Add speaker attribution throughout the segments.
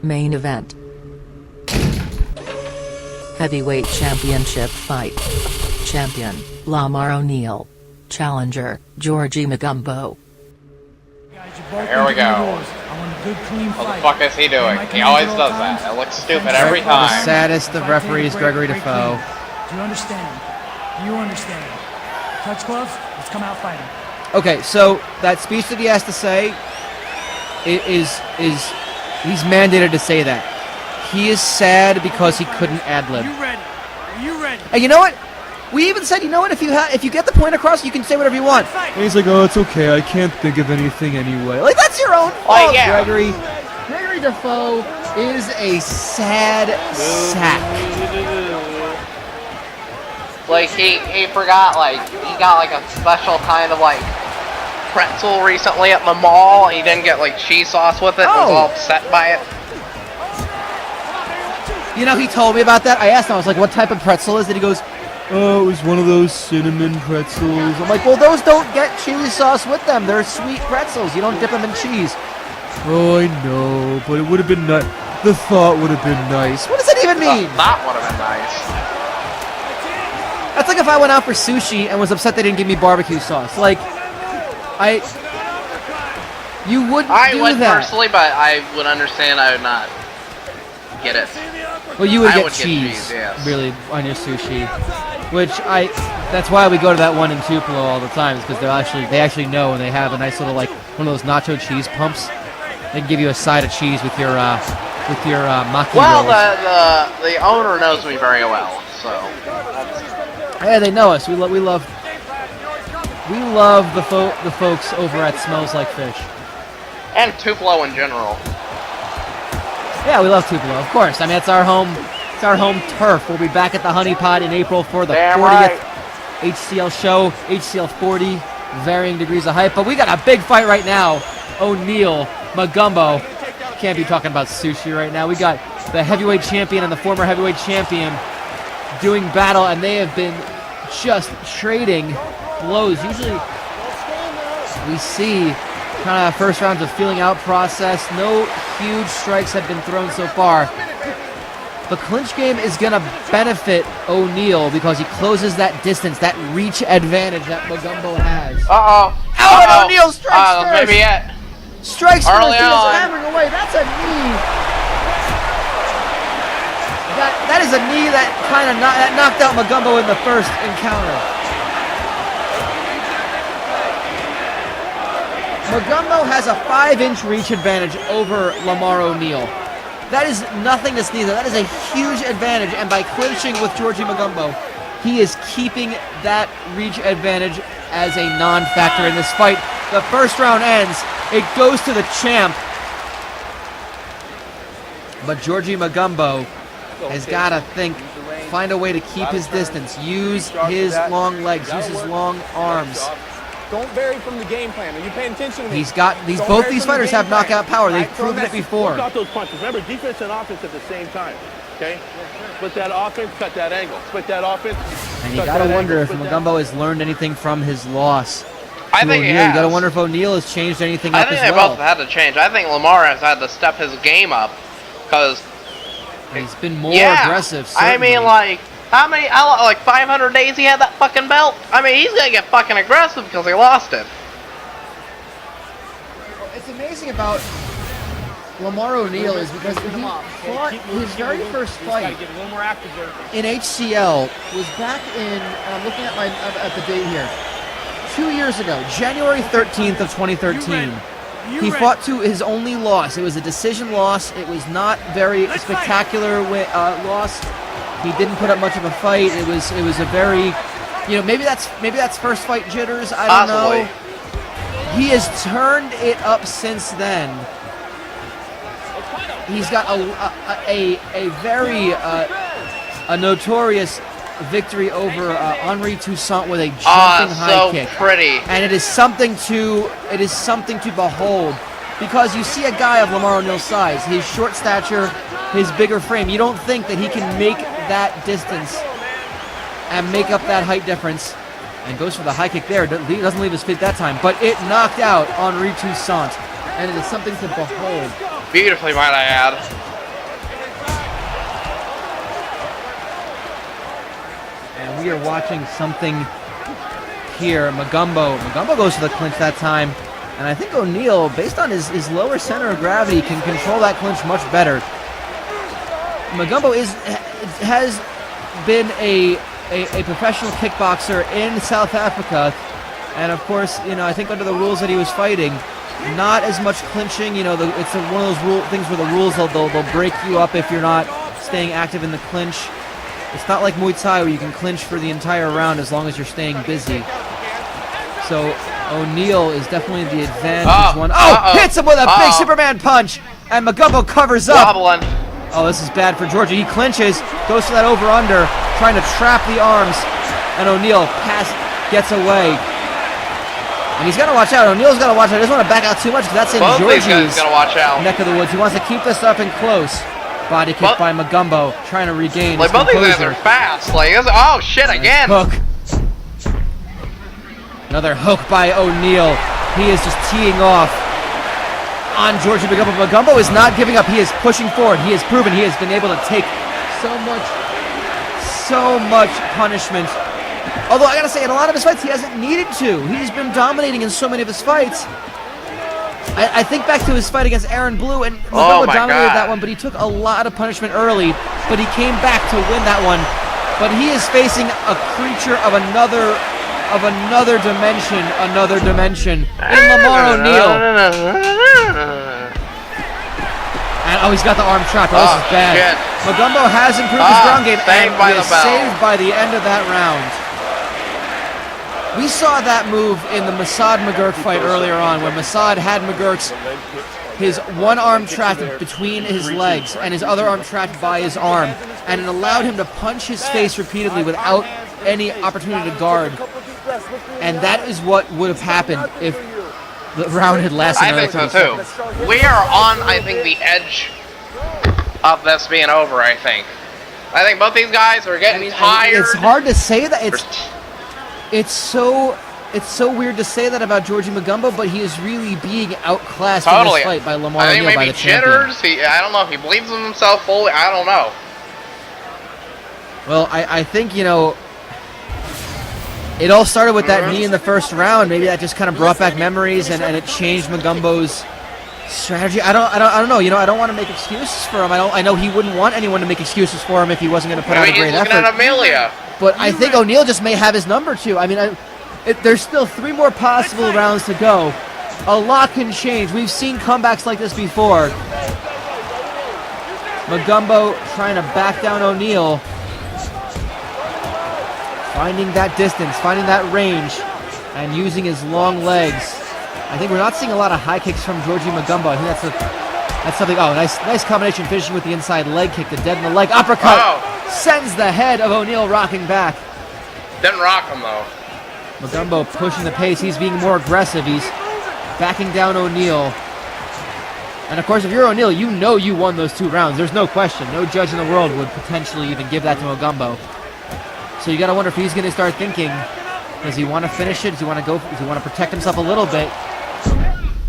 Speaker 1: Main event. Heavyweight championship fight. Champion, Lamar O'Neal. Challenger, Jorgi Magumbo.
Speaker 2: Here we go. What the fuck is he doing? He always does that. It looks stupid every time.
Speaker 3: The saddest of referees, Gregory Defoe.
Speaker 4: Do you understand? Do you understand? Touch gloves, let's come out fighting.
Speaker 3: Okay, so that speech that he has to say is he's mandated to say that. He is sad because he couldn't ad-lib.
Speaker 4: Are you ready? Are you ready?
Speaker 3: And you know what? We even said, you know what? If you get the point across, you can say whatever you want. And he's like, oh, it's okay. I can't think of anything anyway. Like, that's your own fault,
Speaker 2: yeah.
Speaker 3: Gregory. Gregory Defoe is a sad sack.
Speaker 2: Like, he forgot, like, he got, like, a special kind of, like, pretzel recently at the mall. He didn't get, like, cheese sauce with it.
Speaker 3: Oh.
Speaker 2: Was all upset by it.
Speaker 3: You know, he told me about that. I asked him, I was like, what type of pretzel is it? He goes, oh, it was one of those cinnamon pretzels. I'm like, well, those don't get cheese sauce with them. They're sweet pretzels. You don't dip them in cheese. Oh, I know, but it would have been nice. The thought would have been nice. What does that even mean?
Speaker 2: That would have been nice.
Speaker 3: That's like if I went out for sushi and was upset they didn't give me barbecue sauce. Like, you wouldn't do
Speaker 2: would
Speaker 3: that.
Speaker 2: personally, but I would understand. I would not get it.
Speaker 3: Well, you would
Speaker 2: I
Speaker 3: get
Speaker 2: would
Speaker 3: cheese,
Speaker 2: yes.
Speaker 3: really, on your sushi. Which that's why we go to that one in Tupelo all the time, because they actually know, and they have a nice little, like, one of those nacho cheese pumps. They can give you a side of cheese with your maki
Speaker 2: Well,
Speaker 3: rolls.
Speaker 2: the owner knows me very well, so.
Speaker 3: Yeah, they know us. We love the folks over at Smells Like Fish.
Speaker 2: And Tupelo in general.
Speaker 3: Yeah, we love Tupelo, of course. I mean, it's our home turf. We'll be back at the Honey Pot in April for the 40th
Speaker 2: right.
Speaker 3: HCL show, HCL 40, varying degrees of hype. But we got a big fight right now. O'Neal, Magumbo. Can't be talking about sushi right now. We got the heavyweight champion and the former heavyweight champion doing battle, and they have been just trading blows. Usually we see kind of first rounds of feeling out process. No huge strikes have been thrown so far. The clinch game is going to benefit O'Neal because he closes that distance, that reach advantage that Magumbo has.
Speaker 2: Uh-oh.
Speaker 3: And O'Neal strikes first.
Speaker 2: Maybe it.
Speaker 3: Strikes
Speaker 2: Early
Speaker 3: first. He is
Speaker 2: on.
Speaker 3: hammering away. That's a knee. That is a knee that that knocked out Magumbo in the first encounter. Magumbo has a 5-inch reach advantage over Lamar O'Neal. That is nothing to sneeze at. That is a huge advantage, and by clinching with Jorgi Magumbo, he is keeping that reach advantage as a non-factor in this fight. The first round ends. It goes to the champ. But Jorgi Magumbo has got to find a way to keep his distance, use his long legs, use his long arms.
Speaker 5: Don't vary from the game plan. Are you paying attention to me?
Speaker 3: Both these fighters have knockout power. They've proven it before.
Speaker 5: Work out those punches. Remember, defense and offense at the same time. Okay? Split that offense, cut that angle. Split that offense.
Speaker 3: And you got to wonder if Magumbo has learned anything from his loss.
Speaker 2: I think he has.
Speaker 3: You got to wonder if O'Neal has changed anything
Speaker 2: I
Speaker 3: up
Speaker 2: think
Speaker 3: as
Speaker 2: they
Speaker 3: well.
Speaker 2: both have had to change. I think Lamar has had to step his game up because
Speaker 3: he's been more aggressive. Certainly.
Speaker 2: I mean, like, how many, like 500 days he had that fucking belt? I mean, he's going to get fucking aggressive because he lost it.
Speaker 3: It's amazing about Lamar O'Neal is because he fought his very first fight in HCL was back in, I'm looking at the date here, 2 years ago, January 13th of 2013. He fought to his only loss. It was a decision loss. It was not very spectacular loss. He didn't put up much of a fight. It was a very, maybe that's first fight jitters. I don't know. He has turned it up since then. He's got a very notorious victory over Henri Toussaint with a jumping high kick.
Speaker 2: Pretty.
Speaker 3: And it is something to behold, because you see a guy of Lamar O'Neal's size, his short stature, his bigger frame. You don't think that he can make that distance and make up that height difference. And goes for the high kick there. He doesn't leave his feet that time, but it knocked out Henri Toussaint, and it is something to behold.
Speaker 2: Beautifully, might I add.
Speaker 3: we are watching something here. Magumbo goes for the clinch that time. And I think O'Neal, based on his lower center of gravity, can control that clinch much better. Magumbo has been a professional kickboxer in South Africa. And of course, I think under the rules that he was fighting, not as much clinching. It's one of those things where the rules, they'll break you up if you're not staying active in the clinch. It's not like Muay Thai where you can clinch for the entire round as long as you're staying busy. So O'Neal is definitely the advantage one. Hits him with a big Superman punch, and Magumbo covers up.
Speaker 2: Wobbling.
Speaker 3: Oh, this is bad for Jorgi. He clinches, goes for that over-under, trying to trap the arms, and O'Neal gets away. And he's got to watch out. O'Neal's got to watch out. He doesn't want to back out too much because that's in Jorgi's neck of the woods. He wants to keep this up and close. Body kick by Magumbo, trying to regain his
Speaker 2: both
Speaker 3: composure.
Speaker 2: these guys are fast. Oh shit, again.
Speaker 3: Hook. Another hook by O'Neal. He is just teeing off on Jorgi Magumbo. Magumbo is not giving up. He is pushing forward. He has proven he has been able to take so much punishment. Although I gotta say, in a lot of his fights, he hasn't needed to. He's been dominating in so many of his fights. I think back to his fight against Aaron Blue, and Magumbo dominated that one, but he took a lot of punishment early, but he came back to win that one. But he is facing a creature of another dimension in Lamar O'Neal. And he's got the arm trapped. This is bad.
Speaker 2: Shit.
Speaker 3: Magumbo has improved his ground game and
Speaker 2: by
Speaker 3: is
Speaker 2: the bell.
Speaker 3: saved by the end of that round. We saw that move in the Masad McGurk fight earlier on, when Masad had McGurk's his one arm trapped between his legs and his other arm trapped by his arm, and it allowed him to punch his face repeatedly without any opportunity to guard. And that is what would have happened if the round had lasted.
Speaker 2: I think so too. We are on, I think, the edge of this being over. I think both these guys are getting tired.
Speaker 3: It's hard to say that. It's so weird to say that about Jorgi Magumbo, but he is really being outclassed in this fight by Lamar O'Neal, by the champion.
Speaker 2: I don't know if he believes in himself fully. I don't know.
Speaker 3: Well, I think, it all started with that knee in the first round. Maybe that just kind of brought back memories, and it changed Magumbo's strategy. I don't know. I don't want to make excuses for him. I know he wouldn't want anyone to make excuses for him if he wasn't going to put out a great effort.
Speaker 2: He's looking at Amelia.
Speaker 3: But I think O'Neal just may have his number too. I mean, there's still 3 more possible rounds to go. A lot can change. We've seen comebacks like this before. Magumbo trying to back down O'Neal. Finding that distance, finding that range, and using his long legs. I think we're not seeing a lot of high kicks from Jorgi Magumbo. I think that's something. Oh, nice combination, finishing with the inside leg kick, the dead in the leg uppercut.
Speaker 2: Oh.
Speaker 3: Sends the head of O'Neal rocking back.
Speaker 2: Didn't rock him though.
Speaker 3: Magumbo pushing the pace. He's being more aggressive. He's backing down O'Neal. And of course, if you're O'Neal, you know you won those 2 rounds. There's no question. No judge in the world would potentially even give that to Magumbo. So you got to wonder if he's going to start thinking, does he want to finish it? Does he want to go? Does he want to protect himself a little bit?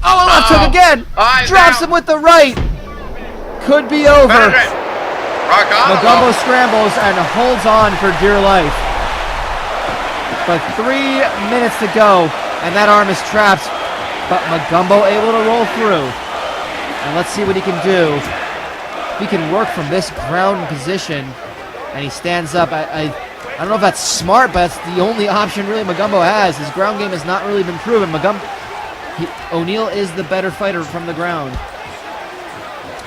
Speaker 3: Oh, a left hook again! Drops him with the right. Could be over. Magumbo scrambles and holds on for dear life. But 3 minutes to go, and that arm is trapped. But Magumbo able to roll through. And let's see what he can do. He can work from this ground position, and he stands up. I don't know if that's smart, but that's the only option really Magumbo has. His ground game has not really been proven. O'Neal is the better fighter from the ground.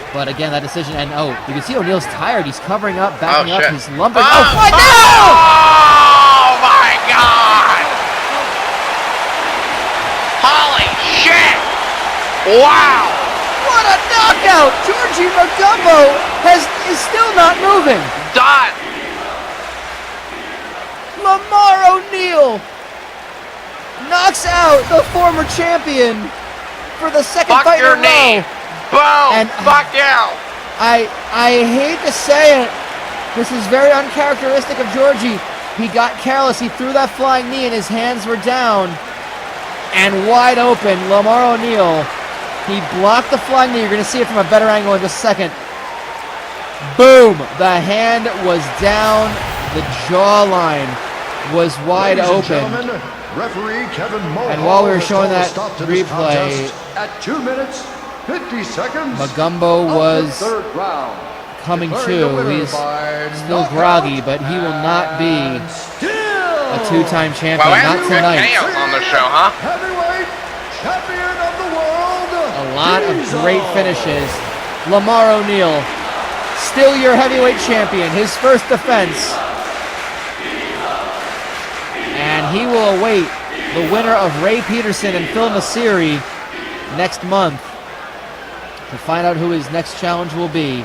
Speaker 3: But again, that decision, and you can see O'Neal's tired. He's covering up, backing up. He's lumbering. What? No!
Speaker 2: Oh my God! Holy shit! Wow!
Speaker 3: What a knockout! Jorgi Magumbo is still not moving.
Speaker 2: Done.
Speaker 3: Lamar O'Neal knocks out the former champion for the second fight in a row.
Speaker 2: Boom!
Speaker 3: And
Speaker 2: fuck you!
Speaker 3: I hate to say it. This is very uncharacteristic of Jorgi. He got careless. He threw that flying knee and his hands were down. And wide open, Lamar O'Neal. He blocked the flying knee. You're going to see it from a better angle in just a second. Boom! The hand was down the jawline. was wide
Speaker 6: Ladies and
Speaker 3: open.
Speaker 6: gentlemen, referee Kevin Mohall
Speaker 3: And while we were
Speaker 6: has
Speaker 3: showing
Speaker 6: called a
Speaker 3: that
Speaker 6: stop to this
Speaker 3: replay,
Speaker 6: contest at 2 minutes 50 seconds.
Speaker 3: Magumbo
Speaker 6: of the
Speaker 3: was
Speaker 6: third round.
Speaker 3: coming
Speaker 6: Declaring the
Speaker 3: to.
Speaker 6: winner
Speaker 3: He's
Speaker 6: by
Speaker 3: still
Speaker 6: knockout
Speaker 3: groggy, but he will not be
Speaker 6: and still
Speaker 3: a two-time champion.
Speaker 2: Well,
Speaker 3: Not
Speaker 2: that's good
Speaker 3: tonight.
Speaker 2: chaos on the show, huh?
Speaker 6: heavyweight champion of the world.
Speaker 3: A lot of
Speaker 6: Diesel.
Speaker 3: great finishes. Lamar O'Neal, still your heavyweight champion. His first defense. And he will await the winner of Ray Peterson and Phil Nasiri next month to find out who his next challenge will be.